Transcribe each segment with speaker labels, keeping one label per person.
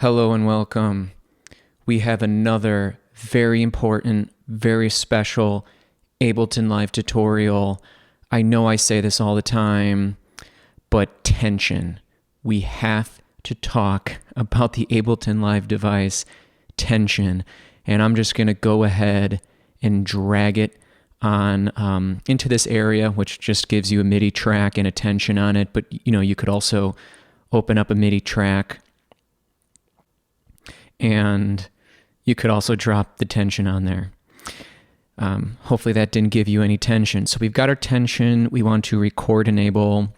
Speaker 1: Hello and welcome. We have another very important, very special Ableton Live tutorial. I know I say this all the time, but tension. We have to talk about the Ableton Live device, tension. And I'm just going to go ahead and drag it on into this area, which just gives you a MIDI track and a tension on it. But you could also open up a MIDI track and you could also drop the tension on there. Hopefully that didn't give you any tension. So we've got our tension. We want to record enable.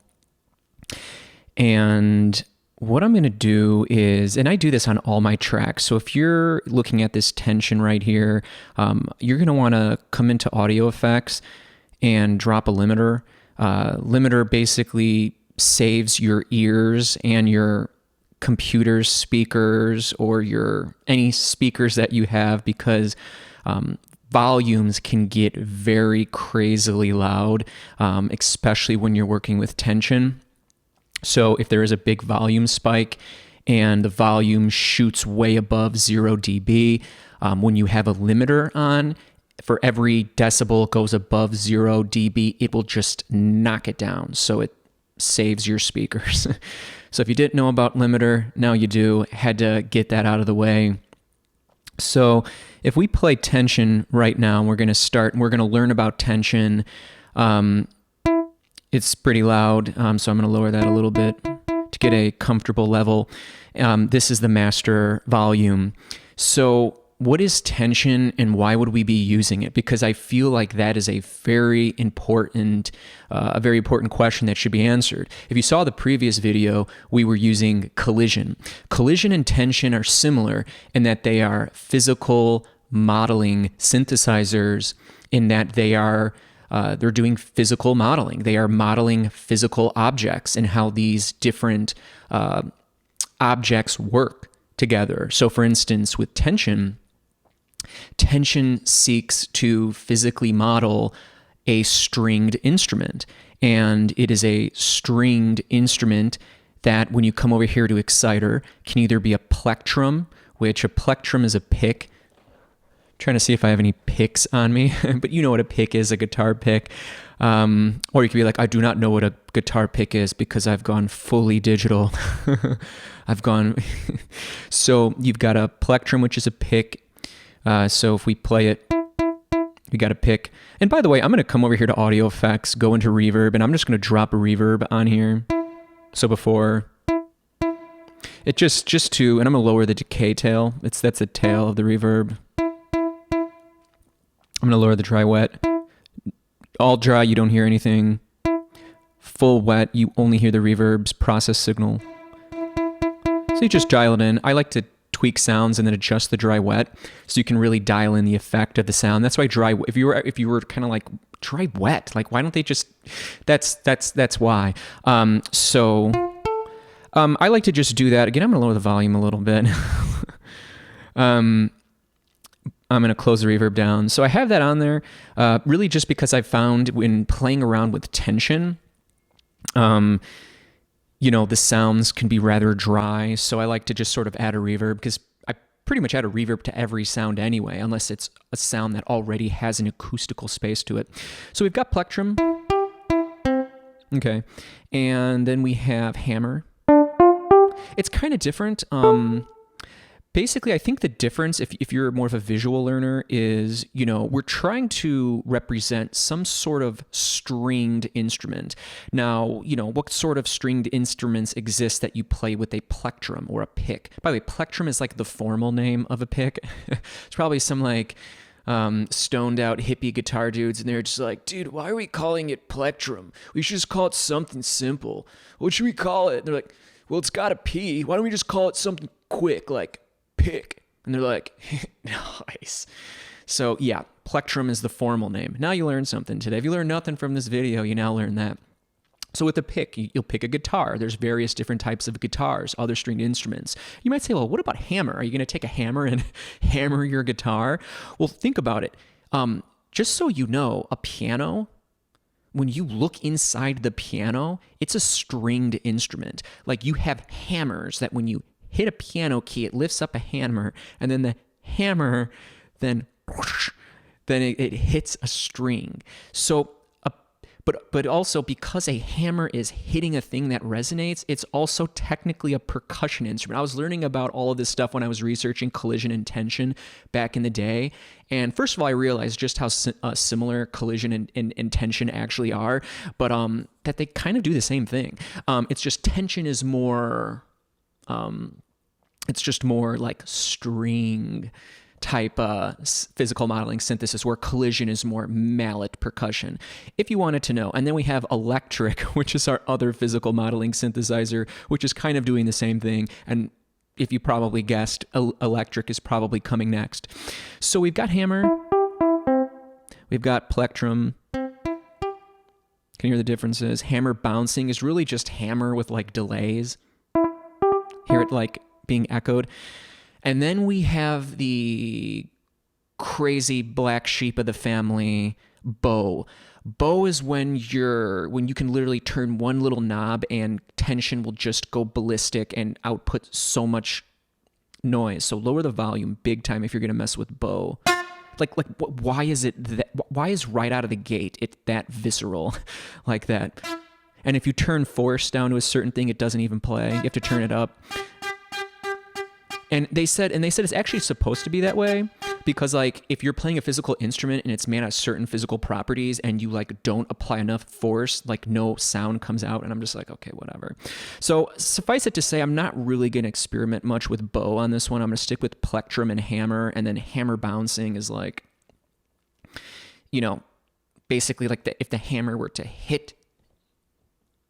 Speaker 1: And what I'm going to do is, and I do this on all my tracks. So if you're looking at this tension right here, you're going to want to come into audio effects and drop a limiter. Limiter basically saves your ears and your computer's speakers or any speakers that you have, because volumes can get very crazily loud, especially when you're working with tension. So if there is a big volume spike and the volume shoots way above 0 dB, when you have a limiter on, for every decibel it goes above 0 dB, it will just knock it down. So it saves your speakers. So if you didn't know about limiter, now you do. Had to get that out of the way. So if we play tension right now, we're going to learn about tension. It's pretty loud, so I'm going to lower that a little bit to get a comfortable level. This is the master volume. So what is tension and why would we be using it? Because I feel like that is a very important question that should be answered. If you saw the previous video, we were using collision. Collision and tension are similar in that they are physical modeling synthesizers, in that they're doing physical modeling. They are modeling physical objects and how these different objects work together. So for instance, with tension seeks to physically model a stringed instrument. And it is a stringed instrument that, when you come over here to Exciter, can either be a plectrum, which a plectrum is a pick. I'm trying to see if I have any picks on me, but you know what a pick is, a guitar pick. Or you could be like, I do not know what a guitar pick is because I've gone fully digital. So you've got a plectrum, which is a pick. So if we play it, we got a pick. And by the way, I'm going to come over here to audio effects, go into reverb, and I'm just going to drop a reverb on here. So before it just to, and I'm going to lower the decay tail. That's the tail of the reverb. I'm going to lower the dry wet. All dry, you don't hear anything. Full wet, you only hear the reverb's process signal. So you just dial it in. I like to tweak sounds and then adjust the dry wet so you can really dial in the effect of the sound. That's why if you were kind of like dry wet, like why don't they just, that's why. I like to just do that. Again, I'm going to lower the volume a little bit. I'm going to close the reverb down. So I have that on there really just because I found when playing around with tension, the sounds can be rather dry, so I like to just sort of add a reverb, because I pretty much add a reverb to every sound anyway, unless it's a sound that already has an acoustical space to it. So we've got plectrum, okay, and then we have hammer. It's kind of different. Basically, I think the difference, if you're more of a visual learner, is, we're trying to represent some sort of stringed instrument. Now, what sort of stringed instruments exist that you play with a plectrum or a pick? By the way, plectrum is like the formal name of a pick. It's probably some stoned out hippie guitar dudes, and they're just like, dude, why are we calling it plectrum? We should just call it something simple. What should we call it? And they're like, well, it's got a P. Why don't we just call it something quick, like pick? And they're like, nice. So yeah, plectrum is the formal name. Now you learned something today. If you learned nothing from this video, you now learn that. So with a pick, you'll pick a guitar. There's various different types of guitars, other stringed instruments. You might say, well, what about hammer? Are you going to take a hammer and hammer your guitar? Well, think about it. Just so you know, a piano, when you look inside the piano, it's a stringed instrument. Like, you have hammers that when you hit a piano key, it lifts up a hammer, and then the hammer then whoosh, then it hits a string. So but also because a hammer is hitting a thing that resonates, it's also technically a percussion instrument. I was learning about all of this stuff when I was researching collision and tension back in the day. And first of all, I realized just how similar collision and tension actually are, but that they kind of do the same thing. It's just tension is more, it's just more like string type physical modeling synthesis, where collision is more mallet percussion, if you wanted to know. And then we have electric, which is our other physical modeling synthesizer, which is kind of doing the same thing. And if you probably guessed, electric is probably coming next. So we've got hammer, we've got plectrum. Can you hear the differences? Hammer bouncing is really just hammer with like delays. Hear it like being echoed. And then we have the crazy black sheep of the family, bow. Bow is when you can literally turn one little knob and tension will just go ballistic and output so much noise. So lower the volume big time if you're going to mess with bow. Why is it that? Why is right out of the gate it that visceral like that? And if you turn force down to a certain thing, it doesn't even play. You have to turn it up. And they said it's actually supposed to be that way because like if you're playing a physical instrument and it's made out of certain physical properties and you like don't apply enough force, like no sound comes out. And I'm just like, okay, whatever. So suffice it to say, I'm not really going to experiment much with bow on this one. I'm going to stick with plectrum and hammer, and then hammer bouncing is like, you know, basically like if the hammer were to hit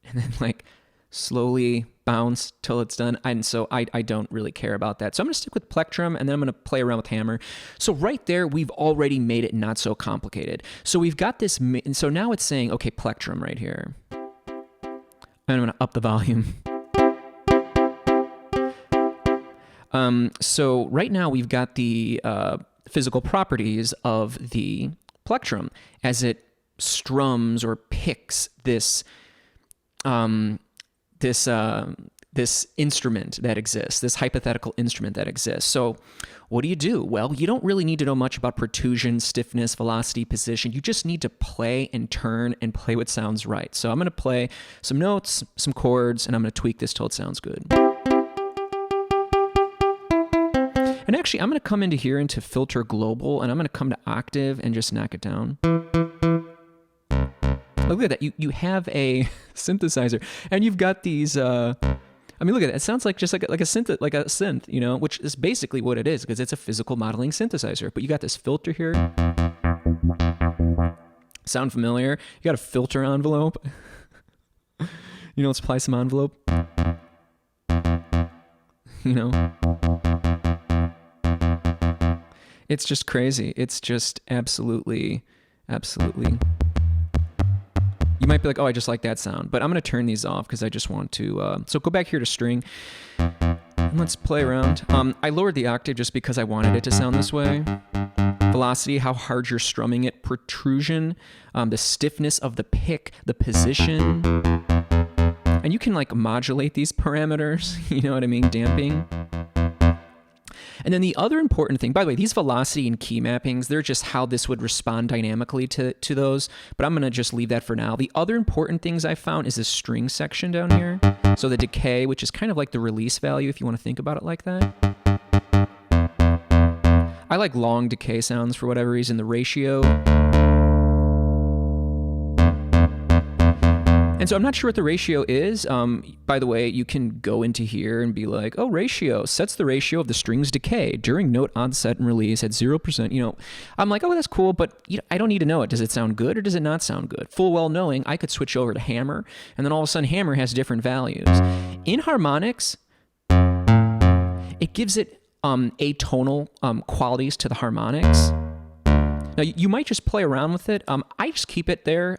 Speaker 1: and then like slowly bounce till it's done. And so I don't really care about that. So I'm going to stick with plectrum, and then I'm going to play around with hammer. So right there, we've already made it not so complicated. So we've got this, and so now it's saying, okay, plectrum right here. And I'm going to up the volume. So right now we've got the physical properties of the plectrum as it strums or picks this this instrument that exists, this hypothetical instrument that exists. So what do? Well, you don't really need to know much about protrusion, stiffness, velocity, position. You just need to play and turn and play what sounds right. So I'm going to play some notes, some chords, and I'm going to tweak this till it sounds good. And actually, I'm going to come into here into filter global, and I'm going to come to octave and just knock it down. Look at that. You have a synthesizer, and you've got these. I mean, look at that. It sounds like just like a synth, you know, which is basically what it is because it's a physical modeling synthesizer. But you got this filter here. Sound familiar? You got a filter envelope. You know, let's apply some envelope. You know, it's just crazy. It's just absolutely. You might be like, oh, I just like that sound. But I'm going to turn these off because I just want to... so go back here to string. And let's play around. I lowered the octave just because I wanted it to sound this way. Velocity, how hard you're strumming it. Protrusion, the stiffness of the pick, the position. And you can like modulate these parameters. You know what I mean? Damping. And then the other important thing, by the way, these velocity and key mappings, they're just how this would respond dynamically to those, but I'm going to just leave that for now. The other important things I found is this string section down here. So the decay, which is kind of like the release value if you want to think about it like that. I like long decay sounds for whatever reason. The ratio. And so I'm not sure what the ratio is. By the way, you can go into here and be like, oh, ratio sets the ratio of the string's decay during note onset and release at 0%. You know, I'm like, oh, that's cool, but you know, I don't need to know it. Does it sound good or does it not sound good? Full well knowing I could switch over to hammer, and then all of a sudden hammer has different values. In harmonics, it gives it atonal qualities to the harmonics. Now, you might just play around with it. I just keep it there.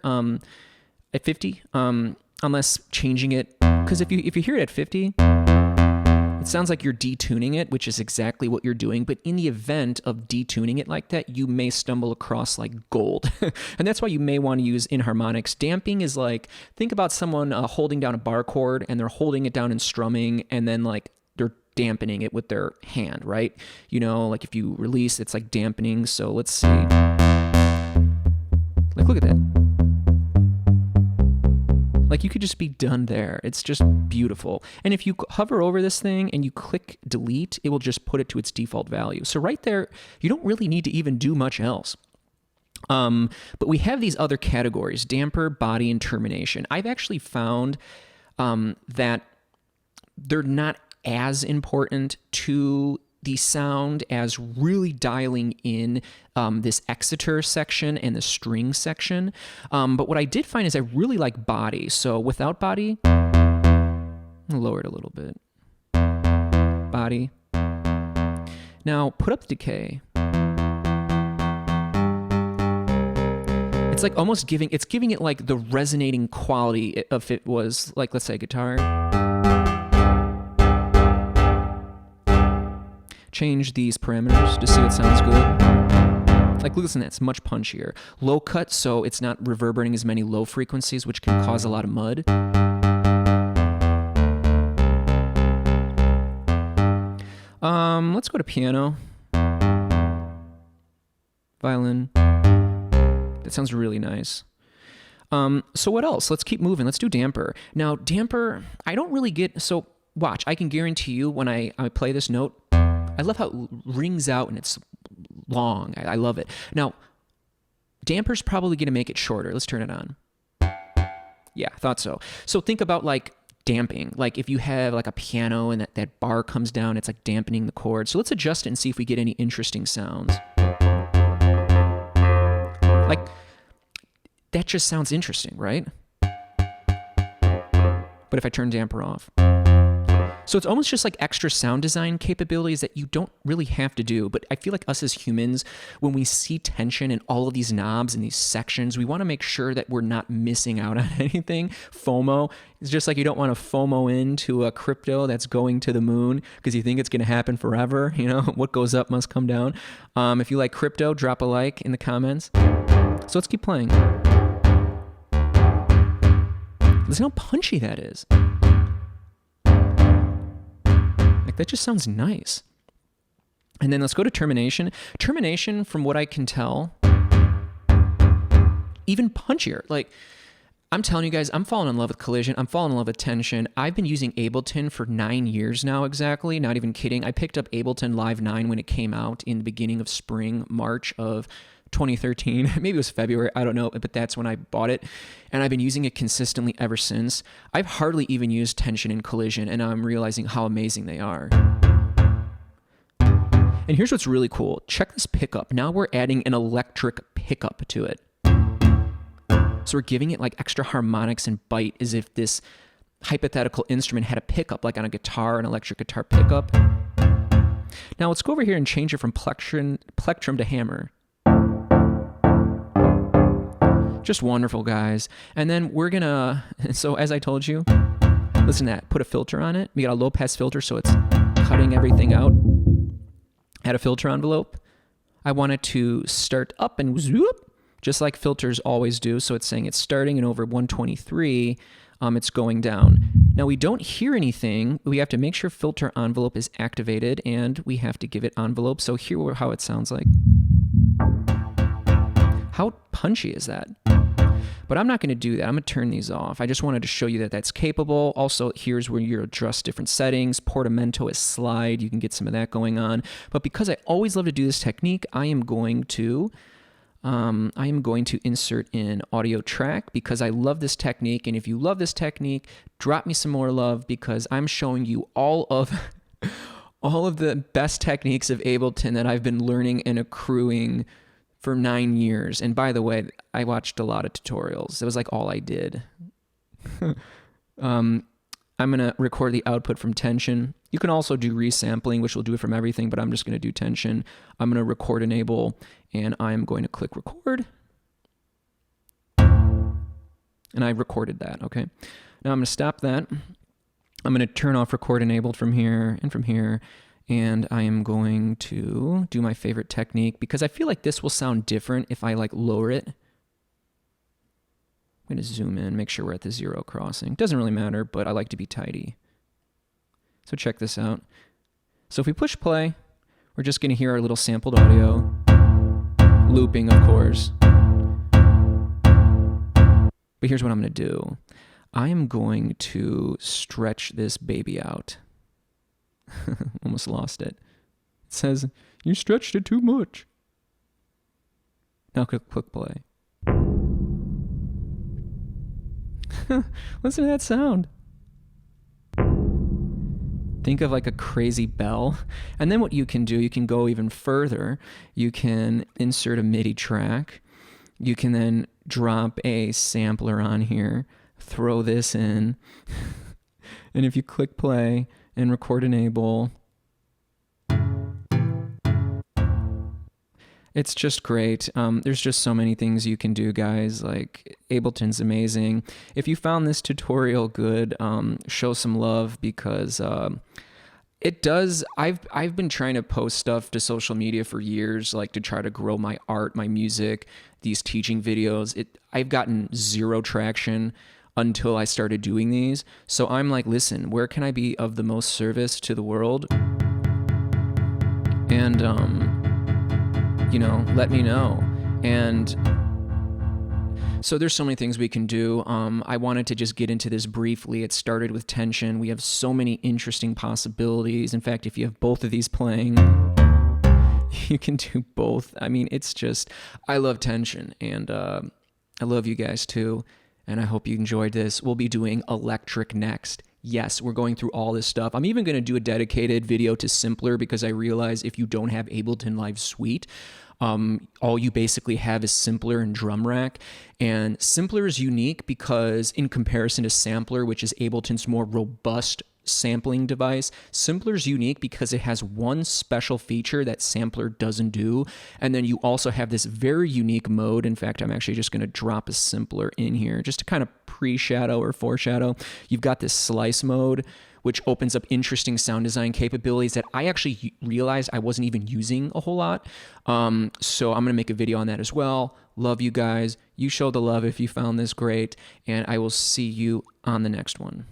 Speaker 1: At 50, unless changing it, because if you hear it at 50, it sounds like you're detuning it, which is exactly what you're doing. But in the event of detuning it like that, you may stumble across like gold. And that's why you may want to use inharmonics. Damping is like, think about someone holding down a bar chord and they're holding it down and strumming, and then like they're dampening it with their hand, right? You know, like if you release, it's like dampening. So let's see. Like, look at that. Like you could just be done there. It's just beautiful. And if you hover over this thing and you click delete, it will just put it to its default value. So right there, you don't really need to even do much else. But we have these other categories: damper, body, and termination. I've actually found that they're not as important to the sound as really dialing in this Exeter section and the string section. But what I did find is I really like body. So without body, I'll lower it a little bit. Body. Now put up the decay. It's like almost giving it like the resonating quality if it was like, let's say, a guitar. Change these parameters to see what sounds good. Like, listen, that's much punchier. Low cut, so it's not reverberating as many low frequencies, which can cause a lot of mud. Let's go to piano. Violin. That sounds really nice. So what else? Let's keep moving. Let's do damper. Now, damper, I don't really get... So, watch. I can guarantee you when I play this note, I love how it rings out and it's long. I love it. Now, damper's probably going to make it shorter. Let's turn it on. Yeah, I thought so. So think about like damping. Like if you have like a piano and that bar comes down, it's like dampening the chord. So let's adjust it and see if we get any interesting sounds. Like, that just sounds interesting, right? But if I turn damper off. So it's almost just like extra sound design capabilities that you don't really have to do. But I feel like us as humans, when we see tension in all of these knobs and these sections, we want to make sure that we're not missing out on anything. FOMO. It's just like you don't want to FOMO into a crypto that's going to the moon because you think it's going to happen forever. You know, what goes up must come down. If you like crypto, drop a like in the comments. So let's keep playing. Listen how punchy that is. Like, that just sounds nice. And then let's go to termination. Termination, from what I can tell, even punchier. Like, I'm telling you guys, I'm falling in love with collision. I'm falling in love with tension. I've been using Ableton for 9 years now, exactly. Not even kidding. I picked up Ableton Live 9 when it came out in the beginning of spring, March of 2013. Maybe it was February. I don't know, but that's when I bought it. And I've been using it consistently ever since. I've hardly even used tension and collision, and I'm realizing how amazing they are. And here's what's really cool. Check this pickup. Now we're adding an electric pickup to it. So we're giving it like extra harmonics and bite as if this hypothetical instrument had a pickup, like on a guitar, an electric guitar pickup. Now let's go over here and change it from plectrum to hammer. Just wonderful, guys. And then we're gonna, so as I told you, listen to that, put a filter on it. We got a low pass filter, so it's cutting everything out. Add a filter envelope. I want it to start up and whoop, just like filters always do. So it's saying it's starting, and over 123, it's going down. Now we don't hear anything. We have to make sure filter envelope is activated, and we have to give it envelope. So hear how it sounds like. How punchy is that? But I'm not going to do that. I'm going to turn these off. I just wanted to show you that that's capable. Also, here's where you adjust different settings. Portamento is slide. You can get some of that going on. But because I always love to do this technique, I am going to insert in audio track because I love this technique. And if you love this technique, drop me some more love because I'm showing you all of the best techniques of Ableton that I've been learning and accruing for 9 years. And by the way, I watched a lot of tutorials. It was like all I did. I'm going to record the output from tension. You can also do resampling, which will do it from everything, but I'm just going to do tension. I'm going to record enable, and I'm going to click record. And I recorded that, okay? Now I'm going to stop that. I'm going to turn off record enabled from here and from here. And I am going to do my favorite technique because I feel like this will sound different if I like lower it. I'm going to zoom in, make sure we're at the 0 crossing. Doesn't really matter, but I like to be tidy. So check this out. So if we push play, we're just going to hear our little sampled audio, looping, of course. But here's what I'm going to do. I am going to stretch this baby out. Almost lost it. It says, you stretched it too much. Now click play. Listen to that sound. Think of like a crazy bell. And then what you can do, you can go even further. You can insert a MIDI track. You can then drop a sampler on here, throw this in. And if you click play and record enable, it's just great. There's just so many things you can do, guys. Like, Ableton's amazing. If you found this tutorial good, show some love, because it does. I've been trying to post stuff to social media for years, like to try to grow my art, my music, these teaching videos. I've gotten zero traction until I started doing these. So I'm like, listen, where can I be of the most service to the world? And let me know. And so there's so many things we can do. I wanted to just get into this briefly. It started with tension. We have so many interesting possibilities. In fact, if you have both of these playing, you can do both. I mean, it's just, I love tension, and I love you guys too. And I hope you enjoyed this. We'll be doing electric next. Yes, we're going through all this stuff. I'm even going to do a dedicated video to Simpler, because I realize if you don't have Ableton Live Suite, all you basically have is Simpler and Drum Rack. And Simpler is unique because in comparison to Sampler, which is Ableton's more robust sampling device, Simpler is unique because it has one special feature that Sampler doesn't do. And then you also have this very unique mode. In fact, I'm actually just going to drop a Simpler in here just to kind of pre-shadow or foreshadow. You've got this slice mode, which opens up interesting sound design capabilities that I actually realized I wasn't even using a whole lot. So I'm going to make a video on that as well. Love you guys. You show the love if you found this great, and I will see you on the next one.